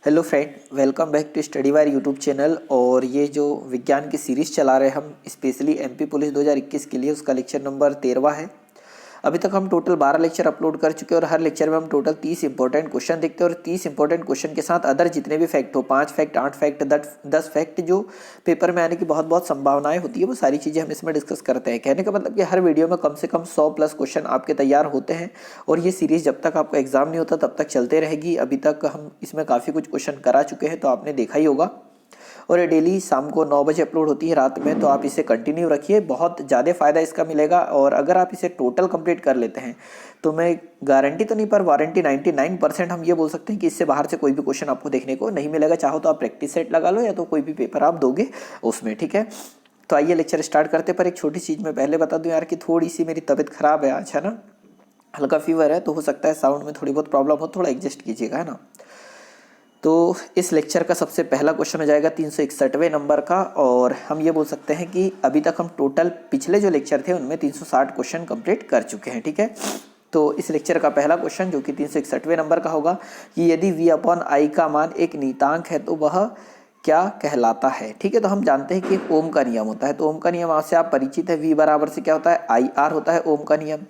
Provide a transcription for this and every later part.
Hello friend, welcome back to study wire YouTube channel. और ये जो विज्ञान की सीरीज़ चला रहे हैं हम स्पेशली एमपी पुलिस 2021 के लिए, उसका लेक्चर नंबर 13 है। अभी तक हम टोटल 12 लेक्चर अपलोड कर चुके हैं और हर लेक्चर में हम टोटल 30 इंपॉर्टेंट क्वेश्चन देखते हैं और 30 इंपॉर्टेंट क्वेश्चन के साथ अदर जितने भी फैक्ट हो, 5 फैक्ट, 8 फैक्ट, 10 फैक्ट जो पेपर में आने की बहुत बहुत संभावनाएं होती है, वो सारी चीज़ें हम इसमें डिस्कस करते हैं। कहने का मतलब कि हर वीडियो में कम से कम 100 प्लस क्वेश्चन आपके तैयार होते हैं और ये सीरीज़ जब तक आपका एग्जाम नहीं होता तब तक चलते रहेगी। अभी तक हम इसमें काफ़ी कुछ क्वेश्चन करा चुके हैं, तो आपने देखा ही होगा। और ये डेली शाम को 9 बजे अपलोड होती है रात में, तो आप इसे कंटिन्यू रखिए, बहुत ज़्यादा फ़ायदा इसका मिलेगा। और अगर आप इसे टोटल कंप्लीट कर लेते हैं तो मैं गारंटी तो नहीं पर वारंटी 99% हम ये बोल सकते हैं कि इससे बाहर से कोई भी क्वेश्चन आपको देखने को नहीं मिलेगा। चाहो तो आप प्रैक्टिस सेट लगा लो या तो कोई भी पेपर आप दोगे उसमें, ठीक है। तो आइए लेक्चर स्टार्ट करते। पर एक छोटी चीज़ मैं पहले बता दूं यार कि थोड़ी सी मेरी तबीयत ख़राब है आज, है ना। हल्का फीवर है, तो हो सकता है साउंड में थोड़ी बहुत प्रॉब्लम हो, थोड़ा एडजस्ट कीजिएगा, है ना। तो इस लेक्चर का सबसे पहला क्वेश्चन हो जाएगा 361वें नंबर का। और हम ये बोल सकते हैं कि अभी तक हम टोटल पिछले जो लेक्चर थे उनमें 360 क्वेश्चन कंप्लीट कर चुके हैं, ठीक है। तो इस लेक्चर का पहला क्वेश्चन जो कि 361वें नंबर का होगा कि यदि v/i का मान एक नीतांक है तो वह क्या कहलाता है, ठीक है। तो हम जानते हैं कि ओम का नियम होता है, तो ओम का नियम से आप परिचित है। v बराबर से क्या होता है, IR होता है ओम का नियम।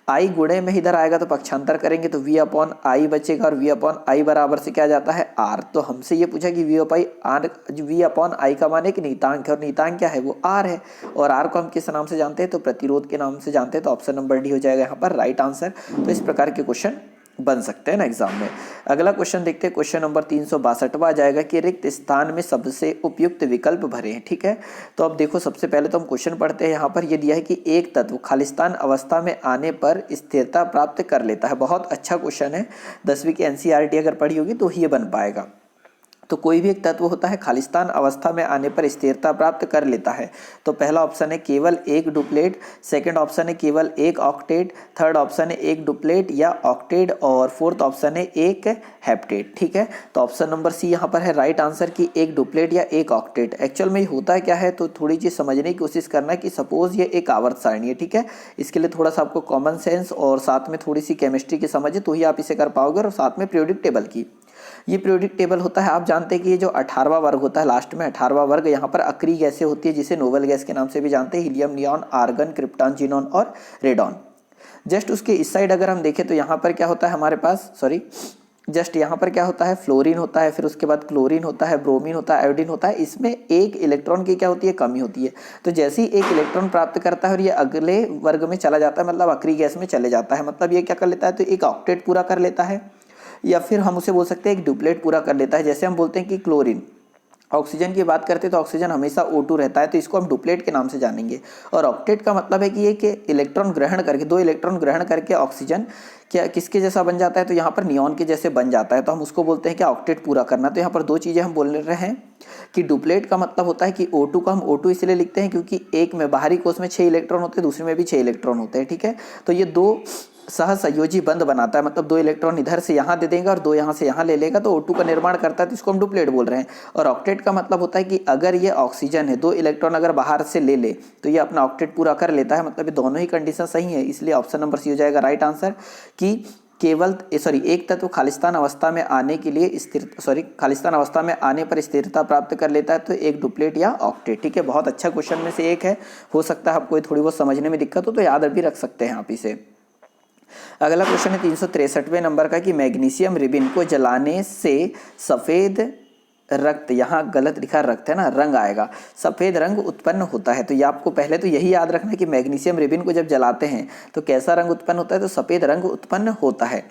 आई गुणे में इधर आएगा तो पक्षांतर करेंगे तो v/i बचेगा और v/i बराबर से क्या जाता है, r। तो हमसे ये पूछा कि v/i का मान एक नीतांक है और नीतांक क्या है, वो r है। और r को हम किस नाम से जानते हैं, तो प्रतिरोध के नाम से जानते हैं। तो ऑप्शन नंबर डी हो जाएगा यहाँ पर राइट आंसर। तो इस प्रकार के क्वेश्चन बन सकते हैं ना एग्जाम में। अगला क्वेश्चन देखते हैं, क्वेश्चन नंबर 362 आ जाएगा कि रिक्त स्थान में सबसे उपयुक्त विकल्प भरें, ठीक है। तो अब देखो, सबसे पहले तो हम क्वेश्चन पढ़ते हैं। यहाँ पर ये दिया है कि एक तत्व खालिस्तान अवस्था में आने पर स्थिरता प्राप्त कर लेता है। बहुत अच्छा क्वेश्चन है, 10वीं की एनसीईआरटी अगर पढ़ी होगी तो ये बन पाएगा। तो कोई भी एक तत्व होता है खालिस्तान अवस्था में आने पर स्थिरता प्राप्त कर लेता है। तो पहला ऑप्शन है केवल एक डुप्लेट, सेकंड ऑप्शन है केवल एक ऑक्टेट, थर्ड ऑप्शन है एक डुप्लेट या ऑक्टेट और फोर्थ ऑप्शन है एक हेप्टेट, ठीक है। तो ऑप्शन नंबर सी यहाँ पर है राइट आंसर की एक डुप्लेट या एक ऑक्टेट। एक्चुअल में होता है क्या है, तो थोड़ी चीज़ समझने की कोशिश करना कि सपोज ये एक आवर्त सारणी है, ठीक है। इसके लिए थोड़ा सा आपको कॉमन सेंस और साथ में थोड़ी सी केमिस्ट्री की समझ है तो ही आप इसे कर पाओगे। और साथ में पीरियोडिक टेबल की, ये पीरियोडिक टेबल होता है। आप जानते हैं कि ये जो 18वां वर्ग होता है, लास्ट में 18वां वर्ग, यहाँ पर अक्रिय गैसें होती है जिसे नोबेल गैस के नाम से भी जानते हैं, helium, neon, argon, krypton, xenon और रेडॉन। जस्ट उसके इस साइड अगर हम देखें तो यहाँ पर क्या होता है हमारे पास, जस्ट यहाँ पर क्या होता है, फ्लोरीन होता है, फिर उसके बाद क्लोरीन होता है, ब्रोमीन होता है, आयोडीन होता है। इसमें एक इलेक्ट्रॉन की क्या होती है, कमी होती है। तो जैसे ही एक इलेक्ट्रॉन प्राप्त करता है और ये अगले वर्ग में चला जाता है, मतलब अक्रिय गैस में चले जाता है, मतलब ये क्या कर लेता है, तो एक ऑक्टेट पूरा कर लेता है या फिर हम उसे बोल सकते हैं एक डुप्लेट पूरा कर लेता है। जैसे हम बोलते हैं कि क्लोरीन, ऑक्सीजन की बात करते हैं तो ऑक्सीजन हमेशा O2 रहता है, तो इसको हम डुप्लेट के नाम से जानेंगे। और ऑक्टेट का मतलब है कि ये कि इलेक्ट्रॉन ग्रहण करके, दो इलेक्ट्रॉन ग्रहण करके ऑक्सीजन क्या किसके जैसा बन जाता है, तो यहाँ पर नियॉन के जैसे बन जाता है, तो हम उसको बोलते हैं कि ऑक्टेट पूरा करना। तो यहाँ पर दो चीज़ें हम बोल रहे हैं कि डुप्लेट का मतलब होता है कि O2 का हम O2 इसलिए लिखते हैं क्योंकि एक में बाहरी कोष में 6 इलेक्ट्रॉन होते हैं, दूसरे में भी 6 इलेक्ट्रॉन होते हैं, ठीक है। तो ये दो सहसंयोजी बंध बनाता है, मतलब दो इलेक्ट्रॉन इधर से यहाँ दे देंगे और दो यहाँ से यहाँ ले लेगा, तो O2 का निर्माण करता है, तो इसको हम डुप्लेट बोल रहे हैं। और ऑक्टेट का मतलब होता है कि अगर ये ऑक्सीजन है, दो इलेक्ट्रॉन अगर बाहर से ले ले तो ये अपना ऑक्टेट पूरा कर लेता है, मतलब ये दोनों ही कंडीशन सही है। इसलिए ऑप्शन नंबर सी हो जाएगा राइट आंसर कि केवल एक तत्व खालिस्तान अवस्था में आने के लिए खालिस्तान अवस्था में आने पर स्थिरता प्राप्त कर लेता है, तो एक डुप्लेट या ऑक्टेट, ठीक है। बहुत अच्छा क्वेश्चन में से एक है, हो सकता है आपको थोड़ी बहुत समझने में दिक्कत हो तो याद भी रख सकते हैं आप इसे। अगला क्वेश्चन है 363वें नंबर का कि मैग्नीशियम रिबिन को जलाने से सफेद रक्त, यहाँ गलत लिखा रक्त है ना, रंग आएगा, सफेद रंग उत्पन्न होता है। तो ये आपको पहले तो यही याद रखना है कि मैग्नीशियम रिबिन को जब जलाते हैं तो कैसा रंग उत्पन्न होता है, तो सफेद रंग उत्पन्न होता है,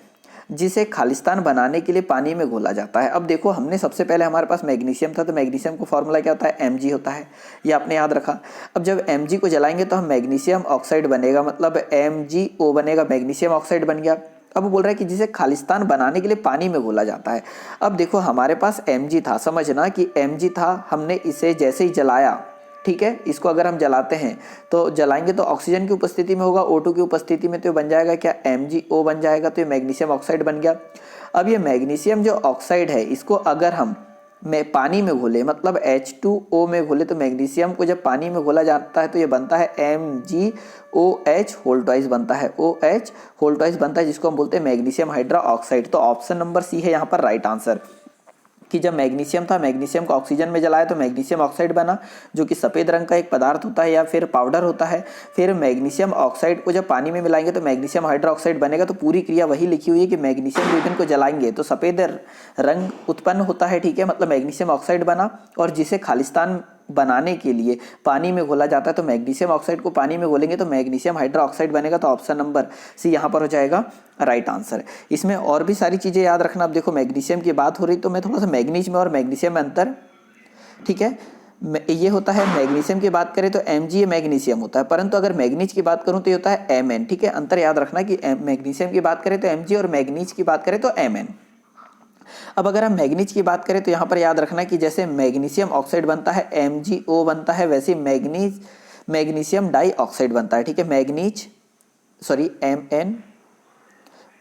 जिसे खालिस्तान बनाने के लिए पानी में घोला जाता है। अब देखो, हमने सबसे पहले हमारे पास मैग्नीशियम था, तो मैग्नीशियम का फॉर्मूला क्या होता है, Mg होता है, ये आपने याद रखा। अब जब Mg को जलाएंगे तो हम मैग्नीशियम ऑक्साइड बनेगा, मतलब MgO बनेगा, मैग्नीशियम ऑक्साइड बन गया। अब बोल रहा है कि जिसे खालिस्तान बनाने के लिए पानी में घोला जाता है। अब देखो, हमारे पास Mg था, समझना कि Mg था, हमने इसे जैसे ही जलाया, ठीक है, इसको अगर हम जलाते हैं तो जलाएंगे तो ऑक्सीजन की उपस्थिति में होगा, O2 की उपस्थिति में, तो बन जाएगा क्या, MgO बन जाएगा, तो ये मैग्नीशियम ऑक्साइड बन गया। अब ये मैग्नीशियम जो ऑक्साइड है, इसको अगर हम पानी में घोले, मतलब H2O में घोले, तो मैग्नीशियम को जब पानी में घोला जाता है तो ये बनता है MgOH होल ट्वाइस बनता है, OH होल ट्वाइस बनता है, जिसको हम बोलते हैं मैग्नीशियम हाइड्रा ऑक्साइड। तो ऑप्शन नंबर सी है यहाँ पर राइट आंसर। कि जब मैग्नीशियम था, मैग्नीशियम को ऑक्सीजन में जलाया तो मैग्नीशियम ऑक्साइड बना, जो कि सफ़ेद रंग का एक पदार्थ होता है या फिर पाउडर होता है। फिर मैग्नीशियम ऑक्साइड को जब पानी में मिलाएंगे तो मैग्नीशियम हाइड्रोक्साइड बनेगा। तो पूरी क्रिया वही लिखी हुई है कि मैग्नीशियम रिबन को जलाएंगे तो सफ़ेद रंग उत्पन्न होता है, ठीक है, मतलब मैग्नीशियम ऑक्साइड बना। और जिसे खालिस्तान बनाने के लिए पानी में घोला जाता है, तो मैग्नीशियम ऑक्साइड को पानी में घोलेंगे तो मैग्नीशियम हाइड्रोक्साइड बनेगा। तो ऑप्शन नंबर सी यहाँ पर हो जाएगा राइट आंसर। इसमें और भी सारी चीज़ें याद रखना। अब देखो मैग्नीशियम की बात हो रही तो मैं थोड़ा सा मैग्नीज में और मैग्नीशियम में अंतर, ठीक है, ये होता है मैग्नीशियम की बात करें तो Mg मैग्नीशियम होता है, परंतु अगर मैग्नीज की बात करूं तो ये होता है Mn, ठीक है। अंतर याद रखना कि मैग्नीशियम की बात करें तो Mg और मैग्नीज की बात करें तो Mn। अब अगर हम मैग्नीज की बात करें तो यहाँ पर याद रखना कि जैसे मैग्नीशियम ऑक्साइड बनता है MgO बनता है, वैसे मैग्नीशियम डाइऑक्साइड बनता है, ठीक है।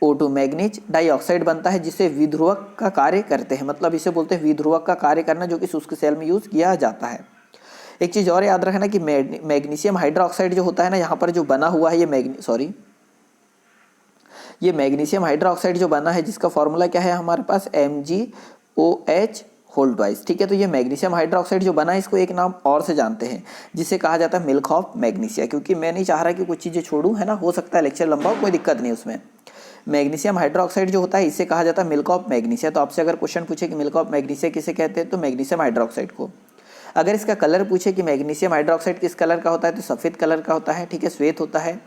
MnO2 मैग्नीज डाइऑक्साइड बनता है, जिसे विध्रुवक का कार्य करते हैं, मतलब इसे बोलते हैं विध्रुवक का कार्य करना, जो कि शुष्क सेल में यूज किया जाता है। एक चीज और याद रखना कि मैग्नीशियम हाइड्रोक्साइड जो होता है ना, यहाँ पर जो बना हुआ है ये मैग्नीशियम हाइड्रोक्साइड जो बना है, जिसका फॉर्मूला क्या है हमारे पास MgOH होल ट्वाइस, ठीक है। तो ये मैग्नीशियम हाइड्रोक्साइड जो बना है, इसको एक नाम और से जानते हैं, जिसे कहा जाता है मिल्क ऑफ मैग्नीशिया। क्योंकि मैं नहीं चाह रहा कि कुछ चीज़ें छोड़ूं, है ना, हो सकता है लेक्चर लंबा हो, कोई दिक्कत नहीं उसमें। मैग्नीशियम हाइड्रोक्साइड जो होता है इसे कहा जाता है मिल्क ऑफ मैग्नीशिया। तो आपसे अगर क्वेश्चन पूछे कि मिल्क ऑफ मैग्नीशिया किसे कहते हैं, तो मैग्नीशियम हाइड्रोक्साइड को। अगर इसका कलर पूछे कि मैग्नीशियम हाइड्रोक्साइड किस कलर का होता है, तो सफ़ेद कलर का होता है, ठीक है, श्वेत होता है।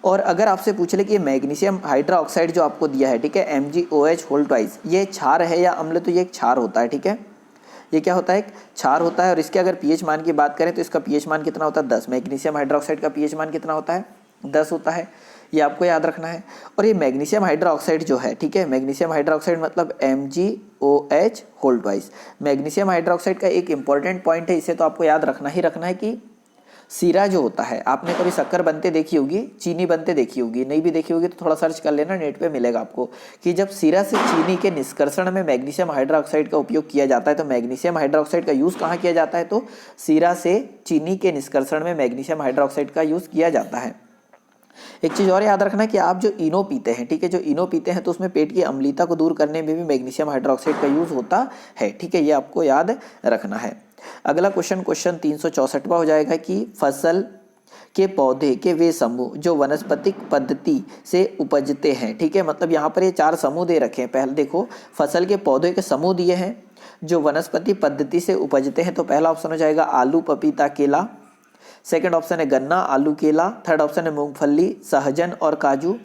और अगर आपसे पूछ ले कि मैग्नीशियम हाइड्रोक्साइड जो आपको दिया है, ठीक है, MgOH होल ट्वाइस, ये क्षार है या अम्ल, तो ये एक क्षार होता है, ठीक है। ये क्या होता है, एक क्षार होता है। और इसके अगर पीएच मान की बात करें तो इसका पीएच मान कितना होता है, 10। मैग्नीशियम हाइड्रोक्साइड का पीएच मान कितना होता है, 10 होता है, ये आपको याद रखना है। और ये मैग्नीशियम हाइड्रोक्साइड जो है, ठीक है, मैग्नीशियम हाइड्रोक्साइड मतलब MgOH whole twice. Magnesium hydroxide का एक इंपॉर्टेंट पॉइंट है, इसे तो आपको याद रखना ही रखना है कि सीरा जो होता है, आपने कभी शक्कर बनते देखी होगी, चीनी बनते देखी होगी, नहीं भी देखी होगी तो थोड़ा सर्च कर लेना, नेट पे मिलेगा आपको, कि जब सीरा से चीनी के निष्कर्षण में मैग्नीशियम हाइड्रोक्साइड का उपयोग किया जाता है, तो मैग्नीशियम हाइड्रोक्साइड का यूज़ कहाँ किया जाता है, तो सीरा से चीनी के निष्कर्षण में मैग्नीशियम हाइड्रोक्साइड का यूज़ किया जाता है। एक चीज़ और याद रखना कि आप जो इनो पीते हैं, ठीक है, जो इनो पीते हैं तो उसमें पेट की अम्लता को दूर करने में भी मैग्नीशियम हाइड्रोक्साइड का यूज़ होता है, ठीक है, ये आपको याद रखना है। अगला क्वेश्चन 364वां हो जाएगा कि फसल के पौधे के वे समूह जो वनस्पतिक पद्धति से उपजते हैं, ठीक है, मतलब यहाँ पर ये 4 समूह दे रखे हैं। पहले देखो, फसल के पौधे के समूह दिए हैं जो वनस्पति पद्धति से उपजते हैं, तो पहला ऑप्शन हो जाएगा आलू, पपीता, केला। सेकंड ऑप्शन है गन्ना, आलू, केला। थर्ड ऑप्शन है मूंगफली, सहजन और काजू।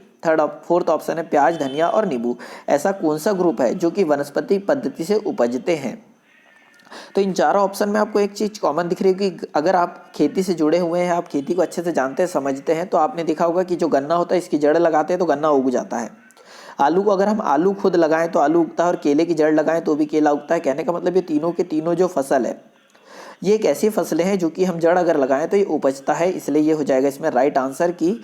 फोर्थ ऑप्शन है प्याज, धनिया और नींबू। ऐसा कौन सा ग्रुप है जो कि वनस्पति पद्धति से उपजते हैं? तो इन चारों ऑप्शन में आपको एक चीज़ कॉमन दिख रही है कि अगर आप खेती से जुड़े हुए हैं, आप खेती को अच्छे से जानते हैं, समझते हैं, तो आपने देखा होगा कि जो गन्ना होता है इसकी जड़ लगाते हैं तो गन्ना उग जाता है। आलू को अगर हम आलू खुद लगाएं तो आलू उगता है, और केले की जड़ लगाएं तो भी केला उगता है। कहने का मतलब ये तीनों के तीनों जो फसल है, ये एक ऐसी फसलें हैं जो कि हम जड़ अगर लगाएं तो ये उपजता है, इसलिए ये हो जाएगा इसमें राइट आंसर की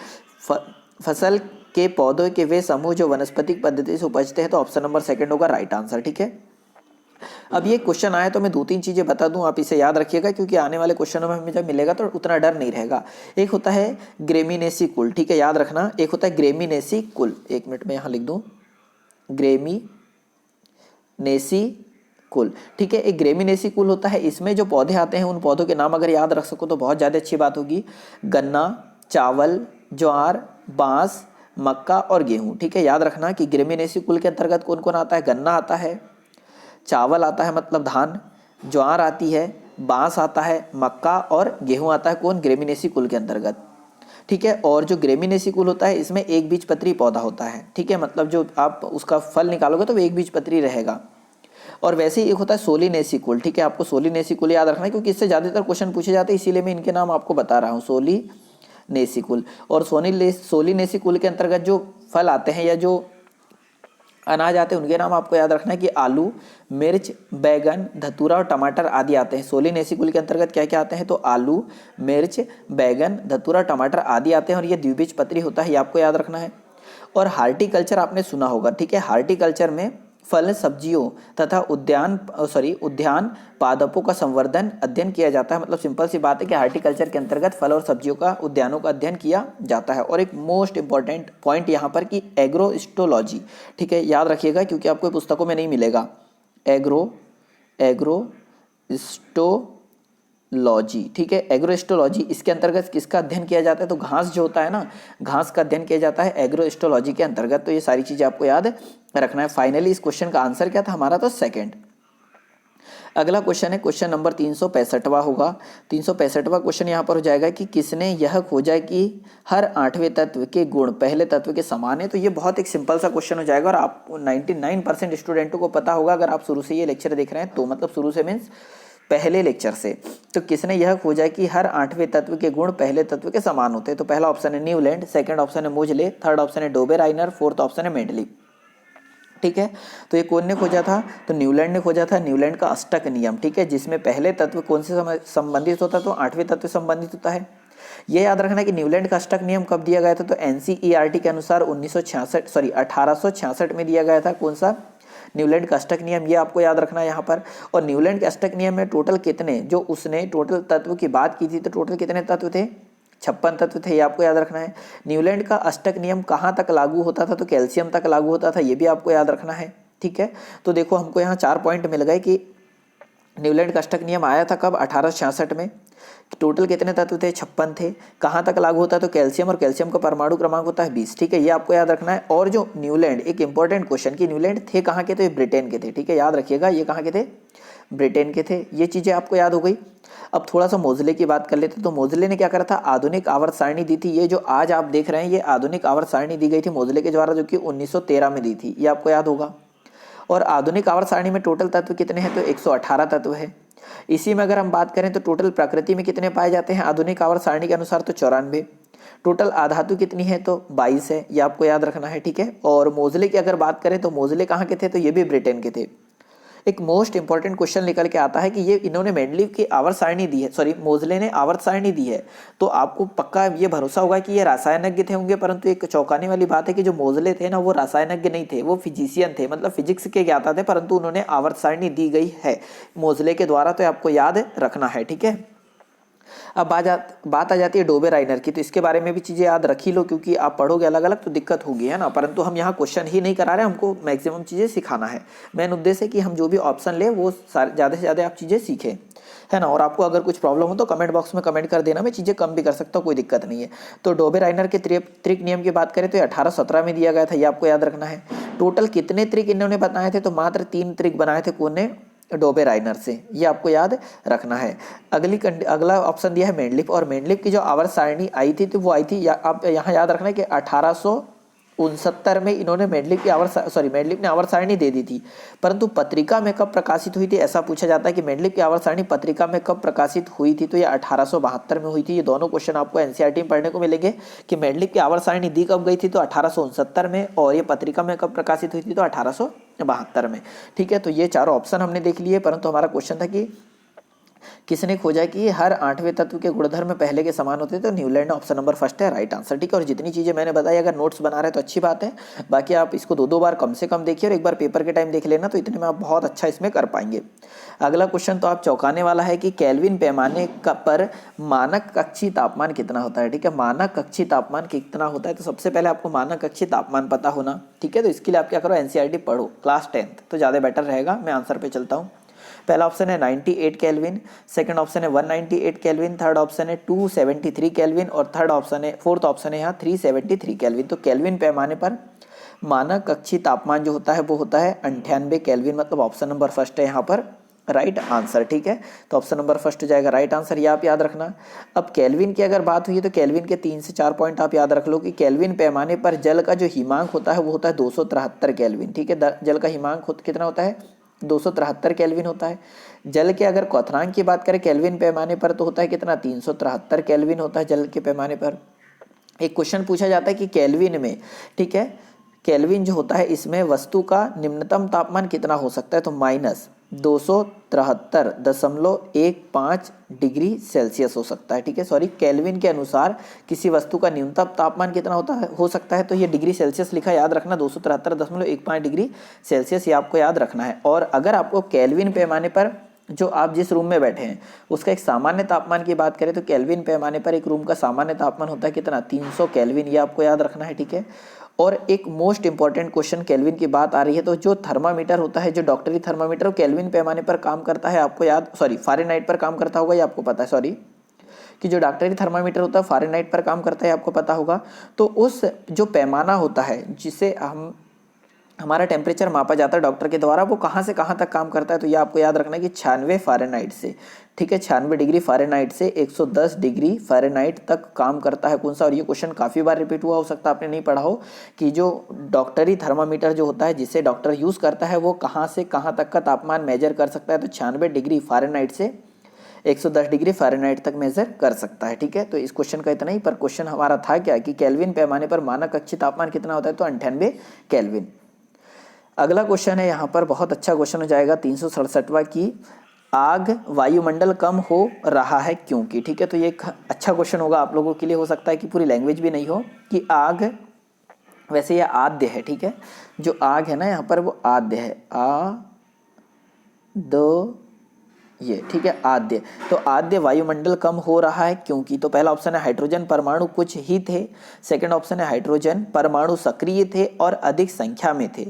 फसल के पौधों के वे समूह जो वनस्पतिक पद्धति से उपजते हैं, तो ऑप्शन नंबर सेकंड होगा राइट आंसर, ठीक है। अब ये क्वेश्चन आया तो मैं 2-3 चीज़ें बता दूं, आप इसे याद रखिएगा, क्योंकि आने वाले क्वेश्चनों में हमें जब मिलेगा तो उतना डर नहीं रहेगा। एक होता है ग्रेमिनेसी कुल, ठीक है, याद रखना, एक होता है ग्रेमिनेसी कुल। 1 मिनट में यहाँ लिख दूँ, ग्रेमिनेसी कुल, ठीक है, एक ग्रेमिनेसी कुल होता है। इसमें जो पौधे आते हैं उन पौधों के नाम अगर याद रख सको तो बहुत ज़्यादा अच्छी बात होगी। गन्ना, चावल, ज्वार, बांस, मक्का और गेहूं, ठीक है। याद रखना कि ग्रेमिनेसी कुल के अंतर्गत कौन कौन आता है। गन्ना आता है, चावल आता है मतलब धान, ज्वार आती है, बांस आता है, मक्का और गेहूं आता है कौन, ग्रेमिनेसी कुल के अंतर्गत, ठीक है। और जो ग्रेमिनेसी कुल होता है इसमें एक बीजपत्री पौधा होता है, ठीक है, मतलब जो आप उसका फल निकालोगे तो वो एक बीजपत्री रहेगा। और वैसे ही एक होता है सोलिनेसी कुल, ठीक है, आपको सोलिनेसी कुल याद रखना है क्योंकि इससे ज़्यादातर क्वेश्चन पूछे जाते हैं, इसीलिए मैं इनके नाम आपको बता रहा हूँ, सोलिनेसी कुल। और सोलिनेसी कुल के अंतर्गत जो फल आते हैं या जो अनाज आते हैं उनके नाम आपको याद रखना है कि आलू, मिर्च, बैगन, धतूरा और टमाटर आदि आते हैं। सोलिनेसी कुल के अंतर्गत क्या क्या आते हैं, तो आलू, मिर्च, बैगन, धतूरा, टमाटर आदि आते हैं, और ये द्विबीजपत्री होता है, ये आपको याद रखना है। और हार्टिकल्चर आपने सुना होगा, ठीक है, हार्टिकल्चर में फल, सब्जियों तथा उद्यान पादपों का संवर्धन अध्ययन किया जाता है। मतलब सिंपल सी बात है कि हार्टिकल्चर के अंतर्गत फल और सब्जियों का, उद्यानों का अध्ययन किया जाता है। और एक मोस्ट इंपॉर्टेंट पॉइंट यहाँ पर कि एग्रोस्टोलॉजी, ठीक है, याद रखिएगा क्योंकि आपको पुस्तकों में नहीं मिलेगा। एग्रोस्टोलॉजी, एग्रोस्टोलॉजी, ठीक है। एग्रोस्टोलॉजी इसके अंतर्गत किसका अध्ययन किया जाता है? तो घास जो होता है ना, घास का अध्ययन किया जाता है एग्रोस्टोलॉजी के अंतर्गत। तो ये सारी चीजें आपको याद रखना है। फाइनली इस क्वेश्चन का आंसर क्या था हमारा? तो सेकंड। अगला क्वेश्चन है क्वेश्चन नंबर 365 होगा। 365वां क्वेश्चन यहाँ पर हो जाएगा कि किसने यह खोजा कि हर 8वें तत्व के गुण पहले तत्व के समान है। तो ये बहुत एक सिंपल सा क्वेश्चन हो जाएगा और आप 99% स्टूडेंटों को पता होगा अगर आप शुरू से ये लेक्चर देख रहे हैं तो, मतलब शुरू से मीन्स पहले लेक्चर से। तो किसने यह खोजा कि हर 8वें तत्व के गुण पहले तत्व के समान होते हैं? तो पहला ऑप्शन है न्यूलैंड, सेकंड ऑप्शन है मोजले, थर्ड ऑप्शन है डोबेराइनर, फोर्थ ऑप्शन है मेंडली, ठीक है। तो ये कौन ने खोजा था? तो न्यूलैंड ने खोजा था। न्यूलैंड का अष्टक नियम, ठीक है, जिसमें पहले तत्व कौन से संबंधित होता है? तो 8वें तत्व संबंधित होता है। ये याद रखना कि न्यूलैंड का अष्टक नियम कब दिया गया था? तो एनसीईआरटी के अनुसार 1866 में दिया गया था। कौन सा? न्यूलैंड का अष्टक नियम, ये आपको याद रखना है यहाँ पर। और न्यूलैंड के अष्टक नियम में टोटल कितने, जो उसने टोटल तत्व की बात की थी, तो टोटल कितने तत्व थे? 56 तत्व थे, ये आपको याद रखना है। न्यूलैंड का अष्टक नियम कहाँ तक लागू होता था? तो कैल्शियम तक लागू होता था, ये भी आपको याद रखना है, ठीक है। तो देखो हमको यहाँ 4 पॉइंट मिल गए कि न्यूलैंड का अष्टक नियम आया था कब? 1866 में। टोटल कितने तत्व थे? 56 थे। कहाँ तक लागू होता है? तो कैल्शियम, और कैल्शियम का परमाणु क्रमांक होता है 20, ठीक है, ये आपको याद रखना है। और जो न्यूलैंड, एक इंपॉर्टेंट क्वेश्चन कि न्यूलैंड थे कहाँ के? तो ये ब्रिटेन के थे, ठीक है, याद रखिएगा ये कहाँ के थे? ब्रिटेन के थे। ये चीज़ें आपको याद हो गई। अब थोड़ा सा मोजले की बात कर लेते। तो मोजले ने क्या करा था? आधुनिक आवर्त सारणी दी थी। ये जो आज आप देख रहे हैं ये आधुनिक आवर्त सारणी दी गई थी मोजले के द्वारा, जो कि 1913 में दी थी, ये आपको याद होगा। और आधुनिक आवर्त सारणी में टोटल तत्व कितने हैं? तो 118 तत्व है। इसी में अगर हम बात करें तो टोटल प्रकृति में कितने पाए जाते हैं आधुनिक आवर्त सारणी के अनुसार? तो 94। टोटल आधातु कितनी है? तो 22 है, ये आपको याद रखना है, ठीक है। और मोजले की अगर बात करें तो मोजले कहाँ के थे? तो ये भी ब्रिटेन के थे। एक मोस्ट इंपॉर्टेंट क्वेश्चन निकल के आता है कि ये इन्होंने मेंडलीव की आवर्त सारणी दी है, सॉरी मोजले ने आवर्त सारणी दी है, तो आपको पक्का ये भरोसा होगा कि ये रासायनज्ञ थे होंगे। परंतु एक चौंकाने वाली बात है कि जो मोजले थे ना वो रासायनज्ञ नहीं थे, वो फिजिशियन थे, मतलब फिजिक्स के ज्ञाता थे, परंतु उन्होंने आवर्त सारणी दी गई है मोजले के द्वारा, तो आपको याद रखना है, ठीक है। अब बात आ जाती है डोबेराइनर की। तो इसके बारे में भी चीज़ें याद रख ही लो, क्योंकि आप पढ़ोगे अलग अलग तो दिक्कत होगी, है ना। परंतु हम यहाँ क्वेश्चन ही नहीं करा रहे, हमको मैक्सिमम चीज़ें सिखाना है। मेन उद्देश्य है कि हम जो भी ऑप्शन ले वो ज़्यादा से ज़्यादा आप चीज़ें सीखें, है ना। और आपको अगर कुछ प्रॉब्लम हो तो कमेंट बॉक्स में कमेंट कर देना, मैं चीज़ें कम भी कर सकता हूँ, कोई दिक्कत नहीं है। तो डोबेराइनर के त्रिक नियम की बात करें तो 1817 में दिया गया था, ये आपको याद रखना है। टोटल कितने त्रिक इन्होंने बताए थे? तो मात्र 3 त्रिक बनाए थे। कौन ने? डोबेराइनर से, ये आपको याद रखना है। अगला ऑप्शन दिया है मेंडलीफ, और मेंडलीफ की जो आवर्त सारणी आई थी तो वो आई थी आप यहाँ याद रखना है कि 1869 में इन्होंने मेंडलीफ ने आवर्त सारणी दे दी थी। परंतु पत्रिका में कब प्रकाशित हुई थी, ऐसा पूछा जाता है कि मेंडलीफ की आवर्त सारणी पत्रिका में कब प्रकाशित हुई थी? तो ये 1872 में हुई थी। ये दोनों क्वेश्चन आपको एनसीईआरटी में पढ़ने को मिलेंगे कि मेंडलीफ की आवर्त सारणी दी कब गई थी? तो 1869 में, और ये पत्रिका में कब प्रकाशित हुई थी? तो 1872 में, ठीक है। तो ये चारों ऑप्शन हमने देख लिए, परंतु हमारा क्वेश्चन था कि किसने खोजा कि हर 8वें तत्व के गुणधर्म पहले के समान होते हैं? तो न्यूलैंड, ऑप्शन नंबर फर्स्ट है राइट आंसर, ठीक है। और जितनी चीज़ें मैंने बताई अगर नोट्स बना रहे हैं तो अच्छी बात है, बाकी आप इसको 2-2 बार कम से कम देखिए और एक बार पेपर के टाइम देख लेना, तो इतने में आप बहुत अच्छा इसमें कर पाएंगे। अगला क्वेश्चन तो आप चौंकाने वाला है कि केल्विन पैमाने पर मानक कक्षीय तापमान कितना होता है, ठीक है। मानक कक्षीय तापमान कितना होता है? तो सबसे पहले आपको मानक कक्षीय तापमान पता होना, ठीक है। तो इसके लिए आप क्या करो, एनसीईआरटी पढ़ो क्लास 10th, तो ज़्यादा बेटर रहेगा। मैं आंसर पे चलता हूँ। पहला ऑप्शन है 98 केल्विन, सेकंड ऑप्शन है 198 केल्विन, थर्ड ऑप्शन है 273 केल्विन, और फोर्थ ऑप्शन है यहाँ 373 केल्विन। तो केल्विन पैमाने पर मानक कक्षीय तापमान जो होता है वो होता है 98 केल्विन, मतलब ऑप्शन नंबर फर्स्ट है यहाँ पर राइट आंसर, ठीक है। तो ऑप्शन नंबर फर्स्ट हो जाएगा राइट आंसर, ये आप याद रखना। अब केल्विन की अगर बात हुई है तो केल्विन के 3 से 4 पॉइंट आप याद रख लो कि केल्विन पैमाने पर जल का जो हिमांक होता है वो होता है 273 केल्विन, ठीक है। जल का हिमांक कितना होता है? 273 केल्विन होता है। जल के अगर क्वथनांक की बात करें केल्विन पैमाने पर तो होता है कितना? 373 केल्विन होता है जल के पैमाने पर। एक क्वेश्चन पूछा जाता है कि केल्विन में, ठीक है, केल्विन जो होता है इसमें वस्तु का निम्नतम तापमान कितना हो सकता है? तो -273.15 डिग्री सेल्सियस हो सकता है, ठीक है। सॉरी, केल्विन के अनुसार किसी वस्तु का न्यूनतम तापमान कितना हो सकता है? तो ये डिग्री सेल्सियस लिखा, याद रखना 273.15 डिग्री सेल्सियस, ये आपको याद रखना है। और अगर आपको केल्विन पैमाने पर जो आप जिस रूम में बैठे हैं उसका एक सामान्य तापमान की बात करें तो केल्विन पैमाने पर एक रूम का सामान्य तापमान होता है कितना? 300 केल्विन, ये आपको याद रखना है, ठीक है। और एक मोस्ट इंपॉर्टेंट क्वेश्चन केल्विन की बात आ रही है, तो जो थर्मामीटर होता है, जो डॉक्टरी थर्मामीटर, वो केल्विन पैमाने पर काम करता है, आपको याद, सॉरी फ़ारेनहाइट पर काम करता होगा, ये आपको पता है, सॉरी, कि जो डॉक्टरी थर्मामीटर होता है फ़ारेनहाइट पर काम करता है, आपको पता होगा। तो उस जो पैमाना होता है जिसे हमारा टेम्परेचर मापा जाता है डॉक्टर के द्वारा, वो कहाँ से कहाँ तक काम करता है, तो ये आपको याद रखना है कि 96 फ़ारेनहाइट से, ठीक है, 96 डिग्री फ़ारेनहाइट से 110 डिग्री फ़ारेनहाइट तक काम करता है। कौन सा, और ये क्वेश्चन काफ़ी बार रिपीट हुआ, हो सकता है आपने नहीं पढ़ा हो, कि जो डॉक्टरी थर्मामीटर जो होता है जिसे डॉक्टर यूज़ करता है, वो कहाँ से कहाँ तक का तापमान मेजर कर सकता है, तो 96 डिग्री फ़ारेनहाइट से 110 डिग्री फ़ारेनहाइट तक मेजर कर सकता है, ठीक है। तो इस क्वेश्चन का इतना ही, पर क्वेश्चन हमारा था क्या कि केल्विन पैमाने पर मानक कक्षीय तापमान कितना होता है, तो 98 केल्विन। अगला क्वेश्चन है यहाँ पर, बहुत अच्छा क्वेश्चन हो जाएगा, 367वां की आग वायुमंडल कम हो रहा है क्योंकि, ठीक है। तो ये एक अच्छा क्वेश्चन होगा आप लोगों के लिए, हो सकता है कि पूरी लैंग्वेज भी नहीं हो, कि आग, वैसे ये आद्य है, ठीक है, जो आग है ना यहाँ पर वो आद्य है, आ दो ये, ठीक है, आद्य। तो आद्य वायुमंडल कम हो रहा है क्योंकि, तो पहला ऑप्शन है हाइड्रोजन परमाणु कुछ ही थे, सेकंड ऑप्शन है हाइड्रोजन परमाणु सक्रिय थे और अधिक संख्या में थे,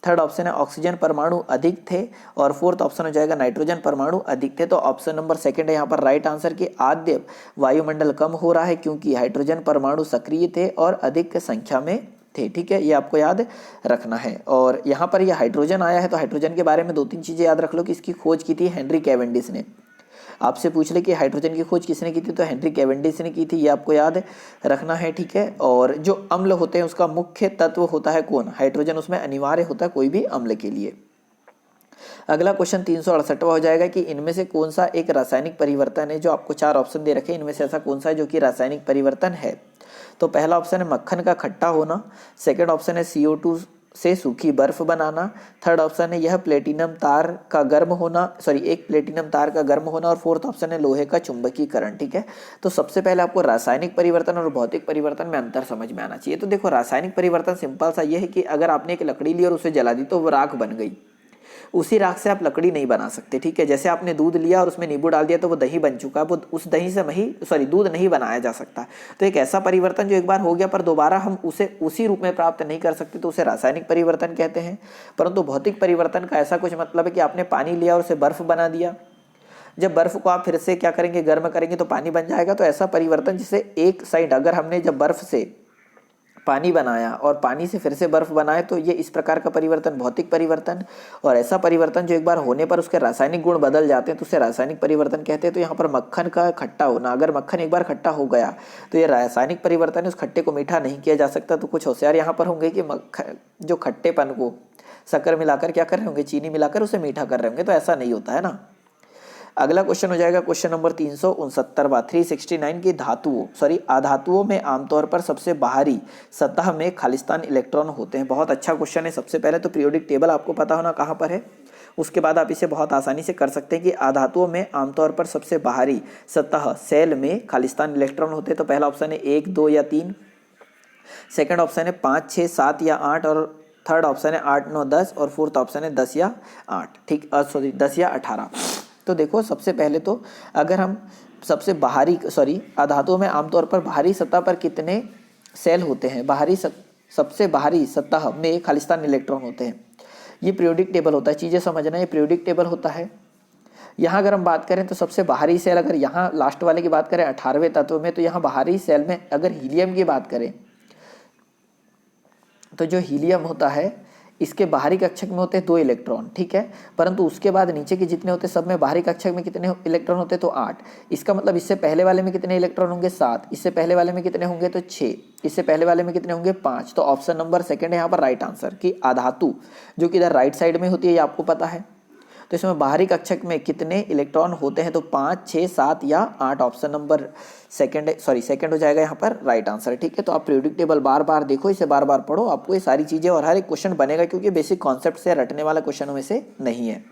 थर्ड ऑप्शन है ऑक्सीजन परमाणु अधिक थे, और फोर्थ ऑप्शन हो जाएगा नाइट्रोजन परमाणु अधिक थे। तो ऑप्शन नंबर सेकंड है यहाँ पर राइट आंसर, कि आद्य वायुमंडल कम हो रहा है क्योंकि हाइड्रोजन परमाणु सक्रिय थे और अधिक संख्या में थे, ठीक है, ये आपको याद रखना है। और यहाँ पर ये हाइड्रोजन आया है, तो हाइड्रोजन के बारे में दो तीन चीज़ें याद रख लो, कि इसकी खोज की थी हेनरी कैवेंडिश ने। आपसे पूछ ले कि हाइड्रोजन की खोज किसने की थी, तो हेनरी कैवेंडिश ने की थी, ये आपको याद रखना है, ठीक है। और जो अम्ल होते हैं उसका मुख्य तत्व होता है कौन, हाइड्रोजन उसमें अनिवार्य होता है कोई भी अम्ल के लिए। अगला क्वेश्चन 368वां हो जाएगा, कि इनमें से कौन सा एक रासायनिक परिवर्तन है, जो आपको चार ऑप्शन दे रखे हैं, इनमें से ऐसा कौन सा है जो कि रासायनिक परिवर्तन है। तो पहला ऑप्शन है मक्खन का खट्टा होना, सेकंड ऑप्शन है CO2 से सूखी बर्फ बनाना, थर्ड ऑप्शन है यह प्लेटिनम तार का गर्म होना, सॉरी एक प्लेटिनम तार का गर्म होना, और फोर्थ ऑप्शन है लोहे का चुंबकीकरण, ठीक है। तो सबसे पहले आपको रासायनिक परिवर्तन और भौतिक परिवर्तन में अंतर समझ में आना चाहिए। तो देखो, रासायनिक परिवर्तन सिंपल सा ये है कि अगर आपने एक लकड़ी ली और उसे जला दी तो वो राख बन गई, उसी राख से आप लकड़ी नहीं बना सकते, ठीक है। जैसे आपने दूध लिया और उसमें नींबू डाल दिया तो वो दही बन चुका, वो उस दही से दूध नहीं बनाया जा सकता। तो एक ऐसा परिवर्तन जो एक बार हो गया पर दोबारा हम उसे उसी रूप में प्राप्त नहीं कर सकते, तो उसे रासायनिक परिवर्तन कहते हैं। परंतु भौतिक परिवर्तन का ऐसा कुछ मतलब है कि आपने पानी लिया और उसे बर्फ बना दिया, जब बर्फ को आप फिर से क्या करेंगे, गर्म करेंगे तो पानी बन जाएगा। तो ऐसा परिवर्तन जिसे एक साइड, अगर हमने जब बर्फ से पानी बनाया और पानी से फिर से बर्फ बनाए, तो ये इस प्रकार का परिवर्तन भौतिक परिवर्तन। और ऐसा परिवर्तन जो एक बार होने पर उसके रासायनिक गुण बदल जाते हैं तो उसे रासायनिक परिवर्तन कहते हैं। तो यहाँ पर मक्खन का खट्टा होना, अगर मक्खन एक बार खट्टा हो गया तो ये रासायनिक परिवर्तन है, उस खट्टे को मीठा नहीं किया जा सकता। तो कुछ होशियार यहाँ पर होंगे कि जो खट्टेपन को शक्कर मिलाकर क्या कर रहे होंगे, चीनी मिलाकर उसे मीठा कर रहे होंगे, तो ऐसा नहीं होता है ना। अगला क्वेश्चन हो जाएगा क्वेश्चन नंबर 369, 369 की अधातुओं में आमतौर पर सबसे बाहरी सतह में खालिस्तान इलेक्ट्रॉन होते हैं। बहुत अच्छा क्वेश्चन है। सबसे पहले तो पीरियोडिक टेबल आपको पता होना कहाँ पर है, उसके बाद आप इसे बहुत आसानी से कर सकते हैं कि अधातुओं में आमतौर पर सबसे बाहरी सतह सेल में खालिस्तान इलेक्ट्रॉन होते हैं। तो पहला ऑप्शन है 1, 2 या 3, सेकंड ऑप्शन है 5, 6, 7 या 8, और थर्ड ऑप्शन है 8, 9, 10, और फोर्थ ऑप्शन है 10 या 8, ठीक, सॉरी 10 या 18। तो देखो, सबसे पहले तो अगर हम सबसे बाहरी अधातुओं में आमतौर पर बाहरी सतह पर कितने सेल होते हैं, सबसे बाहरी सतह में खालिस्तान इलेक्ट्रॉन होते हैं, ये पीरियोडिक टेबल होता है। चीज़ें समझना, ये पीरियोडिक टेबल होता है। यहाँ अगर हम बात करें तो सबसे बाहरी सेल, अगर यहाँ लास्ट वाले की बात करें 18वें तत्व में, तो यहाँ बाहरी सेल में अगर हीलियम की बात करें तो जो हीलियम होता है इसके बाहरी कक्षक में होते हैं 2 इलेक्ट्रॉन, ठीक है। परंतु उसके बाद नीचे के जितने होते हैं सब में बाहरी कक्षक में कितने इलेक्ट्रॉन होते हैं, तो 8। इसका मतलब इससे पहले वाले में कितने इलेक्ट्रॉन होंगे, 7। इससे पहले वाले में कितने होंगे, तो 6। इससे पहले वाले में कितने होंगे, 5। तो ऑप्शन नंबर सेकंड है यहाँ पर राइट आंसर, कि अधातु जो कि इधर राइट साइड में होती है, ये आपको पता है। तो इसमें बाहरी कक्षक में कितने इलेक्ट्रॉन होते हैं, तो 5, 6, 7 या 8। ऑप्शन नंबर सेकंड हो जाएगा यहाँ पर राइट आंसर, ठीक है। तो आप पीरियोडिक टेबल बार बार देखो, इसे बार बार पढ़ो, आपको ये सारी चीज़ें और हर एक क्वेश्चन बनेगा, क्योंकि बेसिक कॉन्सेप्ट से रटने वाला क्वेश्चनों में से नहीं है।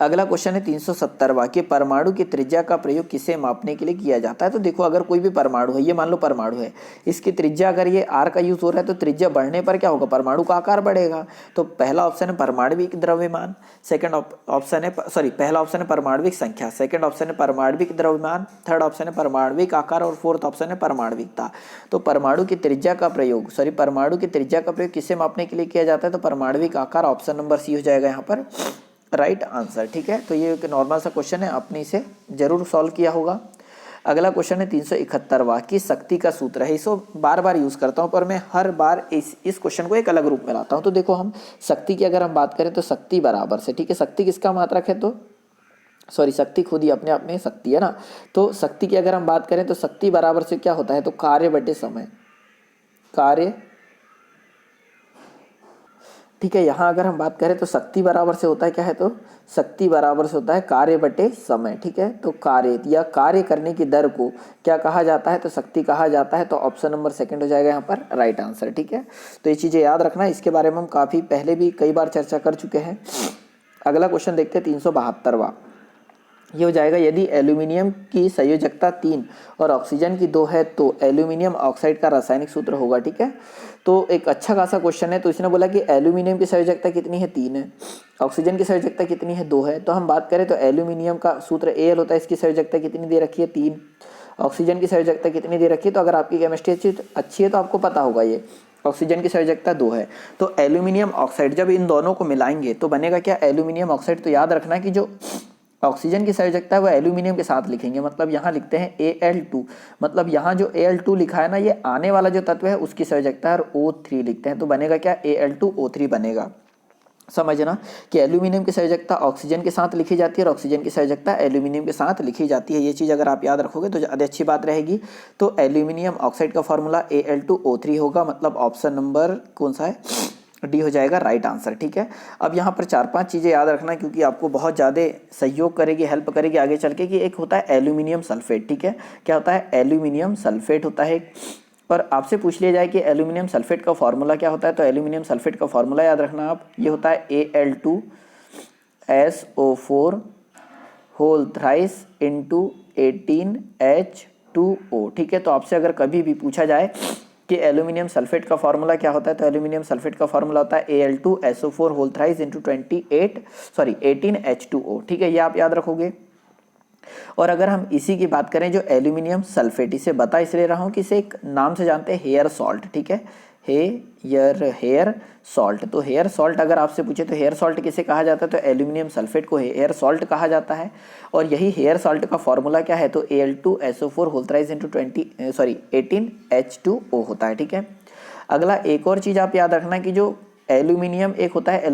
अगला क्वेश्चन है 370वां कि परमाणु की त्रिज्या का प्रयोग किसे मापने के लिए किया जाता है। तो देखो अगर कोई भी परमाणु है, ये मान लो परमाणु है, इसकी त्रिज्या अगर ये r का यूज हो रहा है तो त्रिज्या बढ़ने पर क्या होगा, परमाणु का आकार बढ़ेगा। तो पहला ऑप्शन है परमाणविक द्रव्यमान, सेकंड ऑप्शन है पहला ऑप्शन है परमाणविक संख्या, सेकंड ऑप्शन है परमाणविक द्रव्यमान, थर्ड ऑप्शन है परमाणविक आकार और फोर्थ ऑप्शन है परमाणविकता। तो परमाणु की त्रिज्या का प्रयोग परमाणु की त्रिज्या का प्रयोग किसे मापने के लिए किया जाता है, तो परमाणविक आकार, ऑप्शन नंबर सी हो जाएगा यहाँ पर राइट आंसर। ठीक है, तो ये एक नॉर्मल सा क्वेश्चन है, आपने इसे जरूर सॉल्व किया होगा। अगला क्वेश्चन है 371वां कि शक्ति का सूत्र है। इसको बार बार यूज करता हूँ पर मैं हर बार इस क्वेश्चन को एक अलग रूप में लाता हूँ। तो देखो हम शक्ति की अगर हम बात करें तो शक्ति बराबर से, ठीक है, शक्ति किसका मात्रक है, तो शक्ति खुद ही अपने आप में शक्ति है ना। तो शक्ति की अगर हम बात करें तो शक्ति बराबर से क्या होता है, तो कार्य बटे समय, कार्य, ठीक है। यहाँ अगर हम बात करें तो शक्ति बराबर से होता है क्या है, तो शक्ति बराबर से होता है कार्य बटे समय। ठीक है, तो कार्य या कार्य करने की दर को क्या कहा जाता है, तो शक्ति कहा जाता है। तो ऑप्शन नंबर सेकंड हो जाएगा यहाँ पर राइट आंसर। ठीक है, तो ये चीज़ें याद रखना, इसके बारे में हम काफ़ी पहले भी कई बार चर्चा कर चुके हैं। अगला क्वेश्चन देखते हैं 372वां, ये हो जाएगा यदि एल्यूमिनियम की संयोजकता 3 और ऑक्सीजन की 2 है तो एल्यूमिनियम ऑक्साइड का रासायनिक सूत्र होगा। ठीक है, तो एक अच्छा खासा क्वेश्चन है। तो इसने बोला कि एल्यूमिनियम की संयोजकता कितनी है, 3 है, ऑक्सीजन की संयोजकता कितनी है, 2 है। तो हम बात करें तो एल्यूमिनियम का सूत्र Al होता है, इसकी संयोजकता कितनी दे रखी है, 3, ऑक्सीजन की संयोजकता कितनी दे रखी है, तो अगर आपकी केमिस्ट्री अच्छी है तो आपको पता होगा ये ऑक्सीजन की संयोजकता 2 है। तो एल्यूमिनियम ऑक्साइड जब इन दोनों को मिलाएंगे तो बनेगा क्या, एल्यूमिनियम ऑक्साइड। तो याद रखना कि जो ऑक्सीजन की संयोजकता है वो एल्यूमिनियम के साथ लिखेंगे, मतलब यहाँ लिखते हैं Al2, मतलब यहाँ जो Al2 लिखा है ना, ये आने वाला जो तत्व है उसकी संयोजकता है, और O3 लिखते हैं तो बनेगा क्या, Al2O3 बनेगा। समझना कि एल्यूमिनियम की संयोजकता ऑक्सीजन के साथ लिखी जाती है और ऑक्सीजन की संयोजकता एल्यूमिनियम के साथ लिखी जाती है। ये चीज़ अगर आप याद रखोगे तो ज़्यादा अच्छी बात रहेगी। तो एल्यूमिनियम ऑक्साइड का फॉर्मूला Al2O3 होगा, मतलब ऑप्शन नंबर कौन सा है, डी हो जाएगा राइट आंसर। ठीक है, अब यहाँ पर 4-5 चीज़ें याद रखना क्योंकि आपको बहुत ज़्यादा सहयोग करेगी, हेल्प करेगी आगे चल के। कि एक होता है एल्यूमिनियम सल्फेट, ठीक है, क्या होता है, एल्यूमिनियम सल्फेट होता है। और आपसे पूछ लिया जाए कि एल्यूमिनियम सल्फेट का फॉर्मूला क्या होता है, तो एल्यूमिनियम सल्फेट का फॉर्मूला याद रखना आप, ये होता है Al2SO4 whole thrice into 18H2O। ठीक है, तो आपसे अगर कभी भी पूछा जाए कि एल्यूमिनियम सल्फेट का फॉर्मूला क्या होता है, तो एल्यूमिनियम सल्फेट का फॉर्मूला होता है Al2SO4 whole thrice into 18H2O। ठीक है, ये आप याद रखोगे। और अगर हम इसी की बात करें जो एल्यूमिनियम सल्फेट, इसे बता इसलिए रहा हूँ कि इसे एक नाम से जानते हैं, हेयर सॉल्ट। ठीक है, हेयर सॉल्ट। तो हेयर सॉल्ट अगर आपसे पूछे तो हेयर सॉल्ट किसे कहा जाता है, तो एल्यूमिनियम सल्फेट को हेयर सॉल्ट कहा जाता है। और यही हेयर सॉल्ट का फॉर्मूला क्या है, तो Al2SO4 whole thrice into 18H2O होता है। ठीक है, अगला एक और चीज़ आप याद रखना कि जो एल्यूमिनियम, एक होता है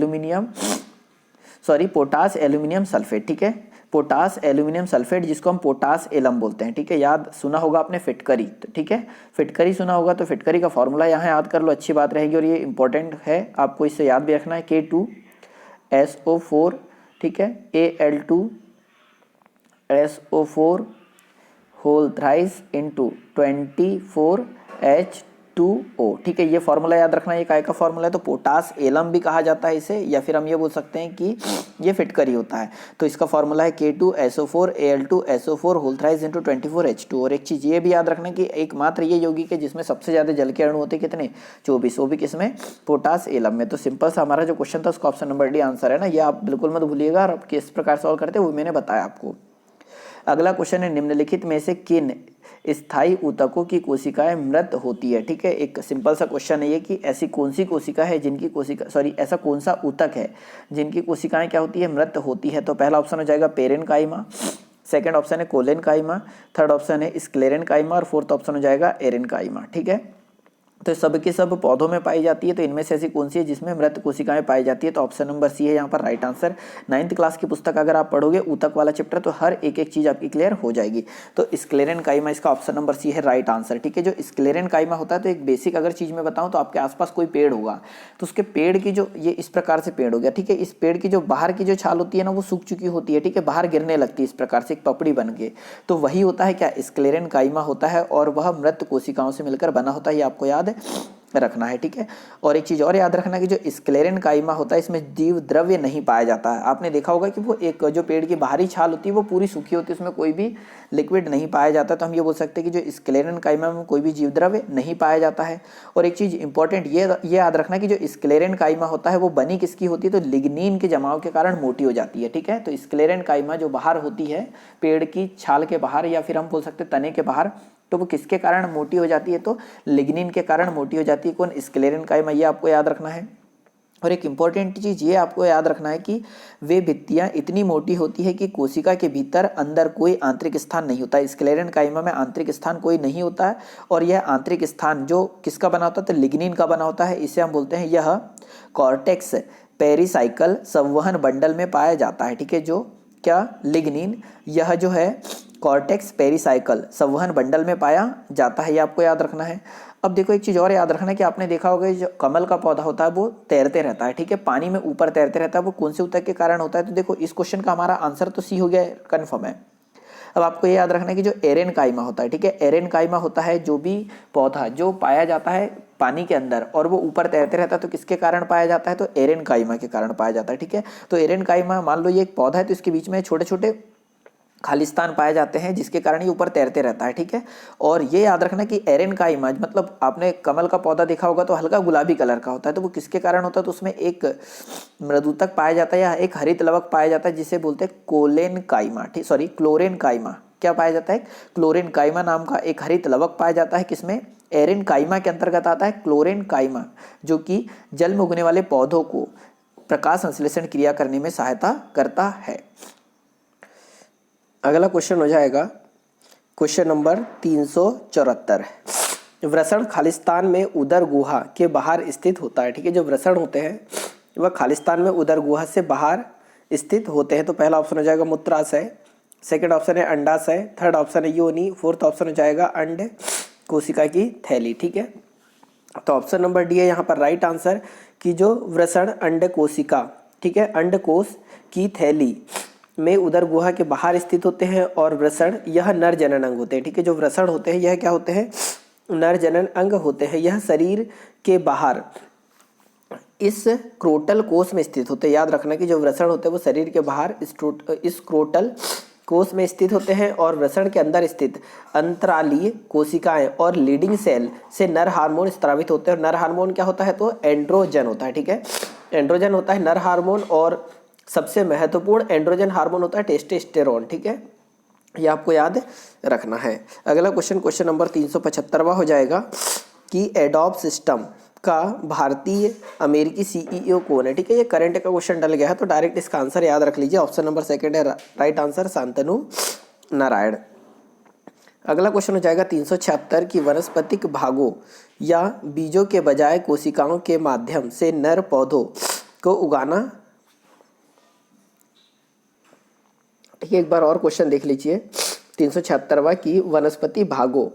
पोटास एल्यूमिनियम सल्फेट। ठीक है, पोटास एल्यूमिनियम सल्फेट जिसको हम पोटास एलम बोलते हैं। ठीक है, याद सुना होगा आपने फिटकरी, तो ठीक है, फिटकरी सुना होगा तो फिटकरी का फॉर्मूला यहाँ याद कर लो, अच्छी बात रहेगी। और ये इंपॉर्टेंट है, आपको इससे याद भी रखना है, K2SO4, ठीक है, Al2SO4 whole thrice into 24H2O। ठीक है, ये फॉर्मूला याद रखना, ये काय का फॉर्मूला है, तो पोटास एलम भी कहा जाता है इसे, या फिर हम ये बोल सकते हैं कि ये फिटकरी होता है। तो इसका फॉर्मूला है K2SO4 Al2SO4 whole thrice into 24H2। और एक चीज़ ये भी याद रखना कि एकमात्र ये यौगिक है जिसमें सबसे ज़्यादा जल के अणु होते हैं, कितने, 24, वो भी किसमें, पोटास एलम में। तो सिंपल सा हमारा जो क्वेश्चन था उसका ऑप्शन नंबर डी आंसर है ना, ये आप बिल्कुल मत भूलिएगा। और आप किस प्रकार सॉल्व करते हैं वो मैंने बताया आपको। अगला क्वेश्चन है निम्नलिखित में से किन स्थायी ऊतकों की कोशिकाएं मृत होती है। ठीक है, एक सिंपल सा क्वेश्चन है ये कि ऐसी कौन सी कोशिका है जिनकी ऐसा कौन सा ऊतक है जिनकी कोशिकाएं क्या होती है, मृत होती है। तो पहला ऑप्शन हो जाएगा पेरेनकाइमा, सेकंड ऑप्शन है कोलेनकाइमा, थर्ड ऑप्शन है स्क्लेरेनकाइमा और फोर्थ ऑप्शन हो जाएगा एरेनकाइमा। ठीक है, तो सब के सब पौधों में पाई जाती है। तो इनमें से ऐसी कौन सी है जिसमें मृत कोशिकाएं पाई जाती है, तो ऑप्शन नंबर सी है यहाँ पर राइट आंसर। 9th क्लास की पुस्तक अगर आप पढ़ोगे ऊतक वाला चैप्टर, तो हर एक एक चीज़ आपकी क्लियर हो जाएगी। तो स्क्लेरेनकाइमा, इसका ऑप्शन नंबर सी है राइट आंसर। ठीक है, जो स्क्लेरेनकाइमा होता है, तो एक बेसिक अगर चीज़ में बताऊँ तो आपके आसपास कोई पेड़ होगा तो उसके पेड़ की जो, ये इस प्रकार से पेड़ हो गया, ठीक है, इस पेड़ की जो बाहर की जो छाल होती है ना वो सूख चुकी होती है, ठीक है, बाहर गिरने लगती है इस प्रकार से एक पपड़ी बन के, तो वही होता है क्या, स्क्लेरेनकाइमा होता है। और वह मृत कोशिकाओं से मिलकर बना होता है, ये आपको याद है। रखना है, ठीक है। और एक चीज़ और याद रखना कि जो स्क्लेरेन काइमा होता है इसमें जीव द्रव्य नहीं पाया जाता है। आपने देखा होगा कि वो एक जो पेड़ की बाहरी छाल होती है वो पूरी सूखी होती है, उसमें कोई भी लिक्विड नहीं पाया जाता। तो हम ये बोल सकते हैं कि जो स्क्लेरेन काइमा में कोई भी जीव द्रव्य नहीं पाया जाता है। और एक चीज़ इंपॉर्टेंट ये याद रखना कि जो स्क्लेरेन काइमा होता है वो बनी किसकी होती है, तो लिग्निन के जमाव के कारण मोटी हो जाती है, ठीक है। तो स्क्लेरेन काइमा जो बाहर होती है पेड़ की छाल के बाहर या फिर हम बोल सकते हैं तने के बाहर, तो वो किसके कारण मोटी हो जाती है, तो लिग्निन के कारण मोटी हो जाती है। कौन, स्क्लेरेन काइमा, ये आपको याद रखना है। और एक इम्पॉर्टेंट चीज़ ये आपको याद रखना है कि वे भित्तियाँ इतनी मोटी होती है कि कोशिका के भीतर अंदर कोई आंतरिक स्थान नहीं होता है। स्क्लेरेन काइमा में आंतरिक स्थान कोई नहीं होता है और यह आंतरिक स्थान जो किसका बना होता है, तो लिग्निन का बना होता है। इसे हम बोलते हैं यह कॉर्टेक्स पेरिसाइकल संवहन बंडल में पाया जाता है, ठीक है। जो क्या, लिग्निन, यह जो है कॉर्टेक्स पेरिसाइकल संवहन बंडल में पाया जाता है, ये आपको याद रखना है। अब देखो एक चीज़ और याद रखना है कि आपने देखा होगा जो कमल का पौधा होता है वो तैरते रहता है, ठीक है, पानी में ऊपर तैरते रहता है। वो कौन से ऊतक के कारण होता है, तो देखो इस क्वेश्चन का हमारा आंसर तो सी हो गया, कन्फर्म है। अब आपको ये याद रखना है कि जो एरेन काइमा होता है, ठीक है, एरेन काइमा होता है जो भी पौधा जो पाया जाता है पानी के अंदर और वो ऊपर तैरते रहता है, तो किसके कारण पाया जाता है, तो एरेन काइमा के कारण पाया जाता है, ठीक है। तो एरेन काइमा, मान लो ये एक पौधा है तो इसके बीच में छोटे छोटे खालिस्तान पाए जाते हैं जिसके कारण ये ऊपर तैरते रहता है, ठीक है। और ये याद रखना कि एरेन काइमा, मतलब आपने कमल का पौधा देखा होगा तो हल्का गुलाबी कलर का होता है, तो वो किसके कारण होता है, तो उसमें एक मृदुतक पाया जाता है या एक हरित लवक पाया जाता है जिसे बोलते हैं कोलेन काइमा, ठीक, सॉरी क्लोरेन काइमा। क्या पाया जाता है, क्लोरेन काइमा नाम का एक हरित लवक पाया जाता है, किसमें, एरेन काइमा के अंतर्गत आता है क्लोरेन काइमा, जो कि जल में उगने वाले पौधों को प्रकाश संश्लेषण क्रिया करने में सहायता करता है। अगला क्वेश्चन हो जाएगा क्वेश्चन नंबर 374। वृषण खालिस्तान में उदर गुहा के बाहर स्थित होता है, ठीक है। जो वृषण होते हैं वह खालिस्तान में उदर गुहा से बाहर स्थित होते हैं। तो पहला ऑप्शन हो जाएगा मूत्राशय, सेकंड ऑप्शन है अंडाशय, थर्ड ऑप्शन है योनि, फोर्थ ऑप्शन हो जाएगा अंड कोशिका की थैली, ठीक है। तो ऑप्शन नंबर डी है यहाँ पर राइट आंसर कि जो वृषण अंड कोशिका, ठीक है, अंडकोश की थैली में उदर गुहा के बाहर स्थित होते हैं। और वृषण यह नर जनन अंग होते हैं, ठीक है। जो वृषण होते हैं यह क्या होते हैं, नर जनन अंग होते हैं। यह शरीर के बाहर इस क्रोटल कोश में स्थित होते हैं। याद रखना कि जो वृषण होते हैं वो शरीर के बाहर इस क्रोटल कोश में स्थित होते हैं। और वृषण के अंदर स्थित अंतरालीय कोशिकाएं और लीडिंग सेल से नर हार्मोन स्रावित होते हैं। और नर हार्मोन क्या होता है, तो एंड्रोजन होता है, ठीक है। एंड्रोजन होता है नर हार्मोन और सबसे महत्वपूर्ण एंड्रोजन हार्मोन होता है टेस्टोस्टेरोन, ठीक है। ये आपको याद रखना है। अगला क्वेश्चन, क्वेश्चन नंबर 375वां हो जाएगा कि एडोब सिस्टम का भारतीय अमेरिकी सीईओ कौन है, ठीक है। ये करंट का क्वेश्चन डल गया है तो डायरेक्ट इसका आंसर याद रख लीजिए। ऑप्शन नंबर सेकंड है राइट आंसर, शांतनु नारायण। अगला क्वेश्चन हो जाएगा 376 की वनस्पतिक भागों या बीजों के बजाय कोशिकाओं के माध्यम से नर पौधों को उगाना, ठीक है। एक बार और क्वेश्चन देख लीजिए 376वां की वनस्पति भागों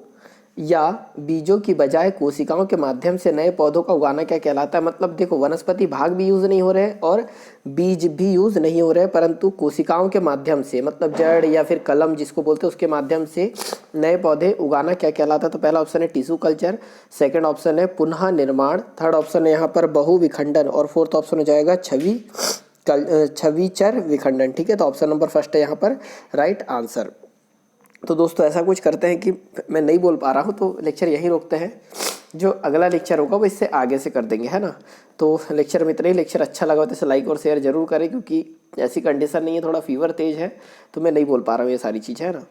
या बीजों की बजाय कोशिकाओं के माध्यम से नए पौधों का उगाना क्या कहलाता है। मतलब देखो वनस्पति भाग भी यूज नहीं हो रहे और बीज भी यूज नहीं हो रहे, परंतु कोशिकाओं के माध्यम से, मतलब जड़ या फिर कलम जिसको बोलते हैं, उसके माध्यम से नए पौधे उगाना क्या कहलाता है। तो पहला ऑप्शन है टिश्यू कल्चर, सेकेंड ऑप्शन है पुनः निर्माण, थर्ड ऑप्शन है यहाँ पर बहु विखंडन और फोर्थ ऑप्शन हो जाएगा छविचर विखंडन, ठीक है। तो ऑप्शन नंबर फर्स्ट है यहाँ पर राइट आंसर। तो दोस्तों ऐसा कुछ करते हैं कि मैं नहीं बोल पा रहा हूँ तो लेक्चर यहीं रोकते हैं, जो अगला लेक्चर होगा वो इससे आगे से कर देंगे, है ना। तो लेक्चर में इतना ही। लेक्चर अच्छा लगा तो इसे लाइक और शेयर जरूर करें, क्योंकि ऐसी कंडीशन नहीं है, थोड़ा फीवर तेज है तो मैं नहीं बोल पा रहा हूँ ये सारी चीज़ें, है ना।